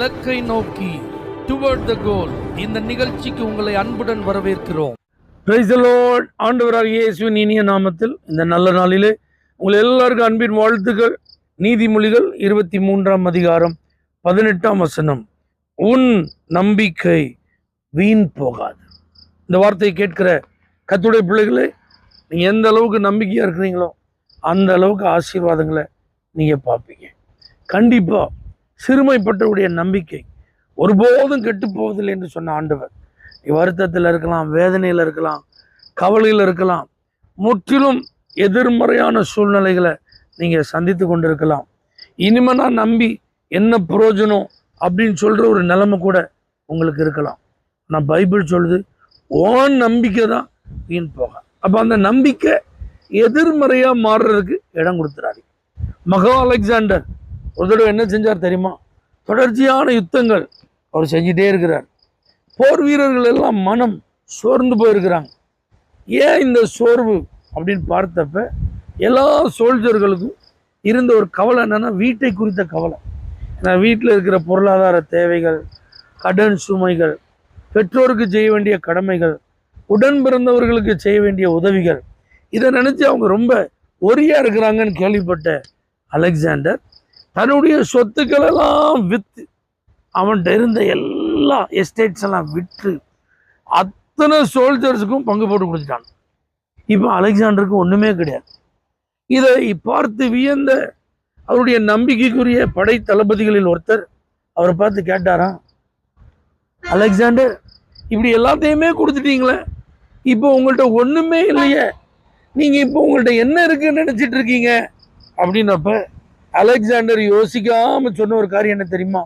இலக்கை நோக்கி டுவர்ட் த கோல். இந்த நிகழ்ச்சிக்கு உங்களை அன்புடன் வரவேற்கிறோம். Praise the Lord. ஆண்டவராகிய இயேசுவின் இனிய நாமத்தில் இந்த நல்ல நாளிலே உங்கள் எல்லாருக்கும் அன்பின் வாழ்த்துக்கள். நீதிமொழிகள் 23ஆம் அதிகாரம் 18ஆம் வசனம், உன் நம்பிக்கை வீண் போகாது. இந்த வார்த்தையை கேட்கிற கர்த்தருடைய பிள்ளைகளே, நீங்கள் எந்த அளவுக்கு நம்பிக்கையாக இருக்கிறீங்களோ அந்த அளவுக்கு ஆசீர்வாதங்களை நீங்கள் பார்ப்பீங்க. கண்டிப்பாக சிறுமைப்பட்டவுடைய நம்பிக்கை ஒருபோதும் கெட்டு போவதில்லை என்று சொன்ன ஆண்டவர், வருத்தத்தில் இருக்கலாம், வேதனையில் இருக்கலாம், கவலையில் இருக்கலாம், முற்றிலும் எதிர்மறையான சூழ்நிலைகளை நீங்கள் சந்தித்து கொண்டு இருக்கலாம். இனிமே நான் நம்பி என்ன பிரயோஜனம் அப்படின்னு சொல்கிற ஒரு நிலைமை கூட உங்களுக்கு இருக்கலாம். நான் பைபிள் சொல்லுது, ஓன் நம்பிக்கை தான் வீண் போக. அப்போ அந்த நம்பிக்கை எதிர்மறையாக மாறுறதுக்கு இடம் கொடுத்துறாரு. மகா அலெக்சாண்டர் ஒரு தடவை என்ன செஞ்சார் தெரியுமா? தொடர்ச்சியான யுத்தங்கள் அவர் செஞ்சிட்டே இருக்கிறார். போர் வீரர்கள் எல்லாம் மனம் சோர்ந்து போயிருக்கிறாங்க. ஏன் இந்த சோர்வு அப்படின்னு பார்த்தப்ப எல்லா சோல்ஜர்களுக்கும் இருந்த ஒரு கவலை என்னன்னா, வீட்டை குறித்த கவலை. ஏன்னா வீட்டில் இருக்கிற பொருளாதார தேவைகள், கடன் சுமைகள், பெற்றோருக்கு செய்ய வேண்டிய கடமைகள், உடன் பிறந்தவர்களுக்கு செய்ய வேண்டிய உதவிகள், இதை நினச்சி அவங்க ரொம்ப ஒரியா இருக்கிறாங்கன்னு கேள்விப்பட்ட அலெக்சாண்டர் தன்னுடைய சொத்துக்களெல்லாம் விற்று, அவன்கிட்ட இருந்த எல்லா எஸ்டேட்ஸ் எல்லாம் விற்று அத்தனை சோல்ஜர்ஸுக்கும் பங்கு போட்டு கொடுத்துட்டான். இப்போ அலெக்சாண்டருக்கு ஒன்றுமே கிடையாது. இதை பார்த்து வியந்த அவருடைய நம்பிக்கைக்குரிய படை தளபதிகளில் ஒருத்தர் அவரை பார்த்து கேட்டாராம், அலெக்சாண்டர், இப்படி எல்லாத்தையுமே கொடுத்துட்டீங்களே, இப்போ உங்கள்கிட்ட ஒன்றுமே இல்லையே, நீங்கள் இப்போ உங்கள்கிட்ட என்ன இருக்குன்னு நினச்சிட்டு இருக்கீங்க அப்படின்னப்ப அலெக்சாண்டர் யோசிக்காம சொன்ன ஒரு காரியம் என்ன தெரியுமா?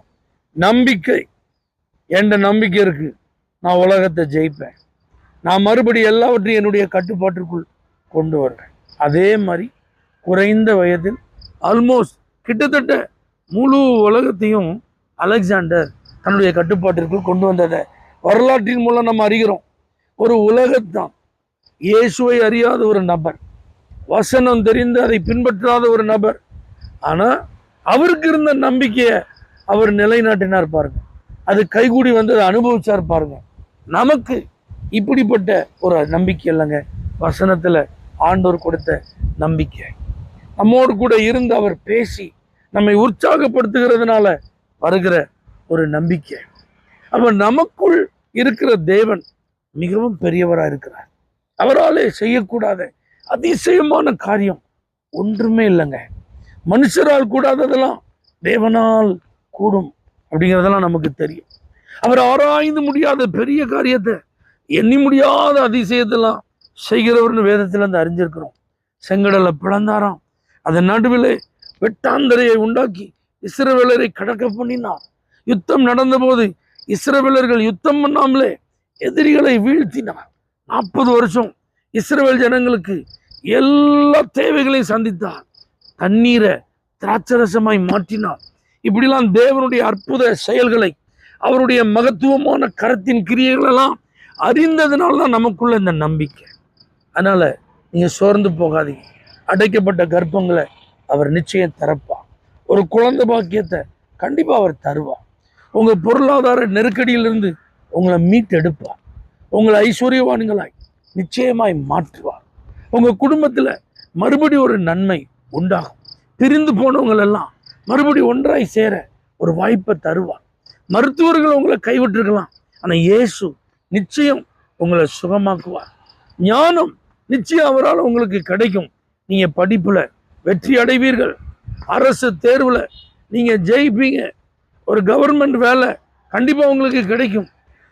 நம்பிக்கை. என்ற நம்பிக்கை இருக்கு, நான் உலகத்தை ஜெயிப்பேன், நான் மறுபடி எல்லாவற்றையும் என்னுடைய கட்டுப்பாட்டிற்குள் கொண்டு வருவேன். அதே மாதிரி குறைந்த வயதில் ஆல்மோஸ்ட் கிட்டத்தட்ட முழு உலகத்தையும் அலெக்சாண்டர் தன்னுடைய கட்டுப்பாட்டிற்குள் கொண்டு வந்ததை வரலாற்றின் மூலம் நம்ம அறிகிறோம். ஒரு உலகத்தான் இயேசுவை அறியாத ஒரு நபர், வசனம் தெரிந்து அதை பின்பற்றாத ஒரு நபர், ஆனால் அவருக்கு இருந்த நம்பிக்கையை அவர் நிலைநாட்டினார் பாருங்க. அது கைகூடி வந்ததை அனுபவிச்சார் பாருங்க. நமக்கு இப்படிப்பட்ட ஒரு நம்பிக்கை இல்லைங்க, வசனத்தில் ஆண்டவர் கொடுத்த நம்பிக்கை. நம்மோடு கூட இருந்து அவர் பேசி நம்மை உற்சாகப்படுத்துகிறதுனால வருகிற ஒரு நம்பிக்கை. அப்ப நமக்குள் இருக்கிற தேவன் மிகவும் பெரியவராக இருக்கிறார். அவராலே செய்யக்கூடாத அதிசயமான காரியம் ஒன்றுமே இல்லைங்க. மனுஷரால் கூடாததெல்லாம் தேவனால் கூடும் அப்படிங்கிறதெல்லாம் நமக்கு தெரியும். அவர் ஆராய்ந்து முடியாத பெரிய காரியத்தை, எண்ணி முடியாத அதிசயத்தெல்லாம் செய்கிறவர்னு வேதத்தில் இருந்து அறிஞ்சிருக்கிறோம். செங்கடலை பிளந்தாராம், அதன் நடுவில் வெட்டாந்தரையை உண்டாக்கி இஸ்ரவேலரை கடக்க பண்ணினார். யுத்தம் நடந்தபோது இஸ்ரவேலர்கள் யுத்தம் பண்ணாமலே எதிரிகளை வீழ்த்தினார். 40 வருஷம் இஸ்ரவேல் ஜனங்களுக்கு எல்லா தேவைகளையும் சந்தித்தார். தண்ணீரை திராட்சரசமாய் மாற்றினார். இப்படிலாம் தேவனுடைய அற்புத செயல்களை, அவருடைய மகத்துவமான கரத்தின் கிரியைகளெல்லாம் அறிந்ததுனால தான் நமக்குள்ள இந்த நம்பிக்கை. அதனால நீங்க சோர்ந்து போகாதீங்க. அடைக்கப்பட்ட கர்ப்பங்களை அவர் நிச்சயம் திறப்பார். ஒரு குழந்தை பாக்கியத்தை கண்டிப்பா அவர் தருவார். உங்க பொருளாதார நெருக்கடியிலிருந்து உங்களை மீட்டெடுப்பார். உங்களை ஐஸ்வர்யவான்களாய் நிச்சயமாய் மாற்றுவார். உங்க குடும்பத்துல மறுபடியும் ஒரு நன்மை உண்டாகும். பிரிந்து போனவங்களெல்லாம் மறுபடி ஒன்றாய் சேர ஒரு வாய்ப்பை தருவார். மருத்துவர்கள் உங்களை கைவிட்டிருக்கலாம், ஆனால் இயேசு நிச்சயம் உங்களை சுகமாக்குவார். ஞானம் நிச்சயம் அவரால் உங்களுக்கு கிடைக்கும். நீங்க படிப்புல வெற்றி அடைவீர்கள். அரசு தேர்வுல நீங்க ஜெயிப்பீங்க. ஒரு கவர்மெண்ட் வேலை கண்டிப்பா உங்களுக்கு கிடைக்கும்.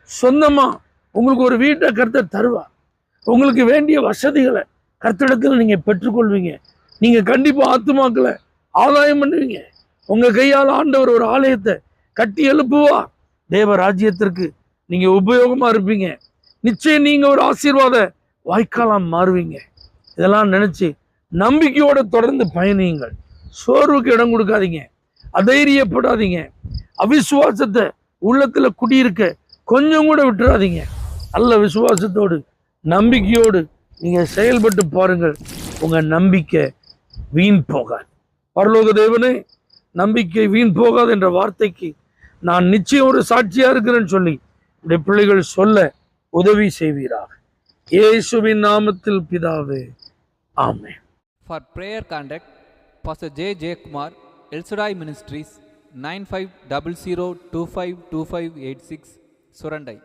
சொந்தமா உங்களுக்கு ஒரு வீட்டை கர்த்தர் தருவார். உங்களுக்கு வேண்டிய வசதிகளை கர்த்தரிடத்தில் நீங்க பெற்றுக்கொள்வீங்க. நீங்க கண்டிப்பா ஆத்துமாக்களை ஆதாயம் பண்ணுவீங்க. உங்க கையால் ஆண்டவர் ஒரு ஆலயத்தை கட்டி எழுப்புவா. தேவ ராஜ்யத்திற்கு நீங்க உபயோகமா இருப்பீங்க. நிச்சயம் நீங்க ஒரு ஆசீர்வாத வாய்க்காலம் மாறுவீங்க. இதெல்லாம் நினைச்சு நம்பிக்கையோட தொடர்ந்து பயணியுங்கள். சோர்வுக்கு இடம் கொடுக்காதீங்க, அதைரியப்படாதீங்க. அவிசுவாசத்தை உள்ளத்துல குடியிருக்க கொஞ்சம் கூட விட்டுறாதீங்க. நல்ல விசுவாசத்தோடு நம்பிக்கையோடு நீங்க செயல்பட்டு பாருங்கள். உங்க நம்பிக்கை வீண் போகாது. பரலோக தேவனே, நம்பிக்கை வீண் போகாது என்ற வார்த்தைக்கு நான் நிச்சயம் ஒரு சாட்சியா இருக்கிறேன்னு சொல்லி உடைய பிள்ளைகள் சொல்ல உதவி செய்வீராக. இயேசுவின் நாமத்தில் பிதாவே, ஆமென். For prayer contact, Pastor J. J. Kumar, El Shaddai Ministries, 9500252586, Surandai.